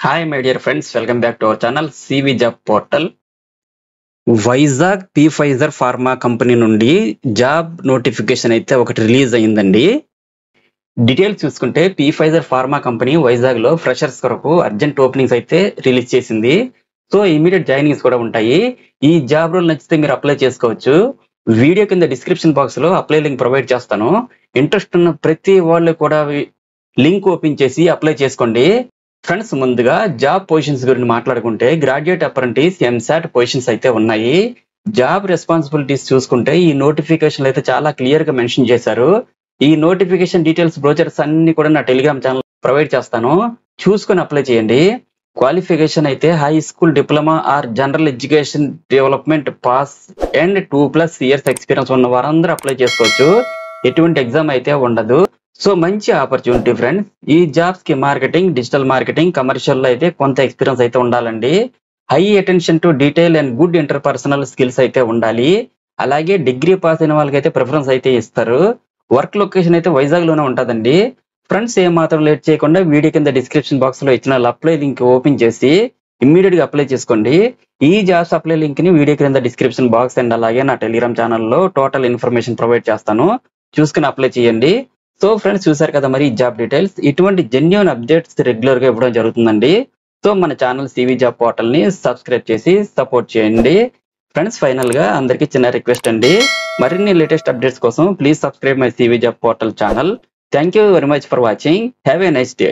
Hi my dear friends, welcome back to our channel CV job portal. Vizag P Pfizer pharma company నుండి job notification అయితే ఒకటి release అయ్యిందండి. Details చూసుకుంటే P Pfizer pharma company Vizag లో freshers కొరకు urgent openings అయితే release చేసింది. So immediate joinings కూడా ఉంటాయి. ఈ జాబ్ రోల్ నచ్చితే మీరు అప్లై చేసుకోవచ్చు. వీడియో కింద డిస్క్రిప్షన్ బాక్స్ లో అప్లై లింక్ ప్రొవైడ్ చేస్తాను. ఇంట్రెస్ట్ ఉన్న ప్రతి వాళ్ళు కూడా లింక్ ఓపెన్ చేసి అప్లై చేసుకోండి. ఫ్రెండ్స్, ముందుగా జాబ్ పొజిషన్స్ గురించి మాట్లాడుకుంటే గ్రాడ్యుయేట్ అప్రెంటిస్ ఎంసాట్ పొజిషన్స్ అయితే ఉన్నాయి. జాబ్ రెస్పాన్సిబిలిటీస్ చూసుకుంటే ఈ నోటిఫికేషన్ అయితే చాలా క్లియర్ గా మెన్షన్ చేశారు. ఈ నోటిఫికేషన్ డీటెయిల్స్ బ్రోచర్స్ అన్ని కూడా నా టెలిగ్రామ్ ఛానల్ ప్రొవైడ్ చేస్తాను, చూసుకొని అప్లై చేయండి. క్వాలిఫికేషన్ అయితే high school diploma or general education development pass and 2+ years experience ఉన్న వారందరూ అప్లై చేసుకోవచ్చు. ఎటువంటి ఎగ్జామ్ అయితే ఉండదు. సో మంచి ఆపర్చునిటీ ఫ్రెండ్స్. ఈ జాబ్స్ కి మార్కెటింగ్, డిజిటల్ మార్కెటింగ్, కమర్షియల్ లో అయితే కొంత ఎక్స్పీరియన్స్ అయితే ఉండాలండి. High attention to detail and good interpersonal skills అయితే ఉండాలి. అలాగే డిగ్రీ పాస్ అయిన వాళ్ళకి అయితే ప్రిఫరెన్స్ అయితే ఇస్తారు. వర్క్ లొకేషన్ అయితే వైజాగ్ లోనే ఉంటుందండి. ఫ్రెండ్స్, ఏం మాత్రం లేట్ చేయకుండా వీడియో కింద డిస్క్రిప్షన్ బాక్స్ లో ఇచ్చిన అప్లై లింక్ ఓపెన్ చేసి ఇమ్మీడియట్ గా అప్లై చేసుకోండి. ఈ జాబ్స్ అప్లై లింక్ ని వీడియో కింద డిస్క్రిప్షన్ బాక్స్ అండ్ అలాగే నా టెలిగ్రామ్ ఛానల్లో టోటల్ ఇన్ఫర్మేషన్ ప్రొవైడ్ చేస్తాను, చూసుకుని అప్లై చేయండి. సో ఫ్రెండ్స్, చూసారు కదా మరి ఈ జాబ్ డీటెయిల్స్. ఇటువంటి జెన్యూన్ అప్డేట్స్ రెగ్యులర్ గా ఇవ్వడం జరుగుతుందండి. సో మన ఛానల్ సివి జాబ్ పోర్టల్ ని సబ్స్క్రైబ్ చేసి సపోర్ట్ చేయండి. ఫ్రెండ్స్, ఫైనల్ గా అందరికీ చిన్న రిక్వెస్ట్ అండి, మరిన్ని లేటెస్ట్ అప్డేట్స్ కోసం please subscribe my CV job portal channel. Thank you very much for watching. Have a nice day.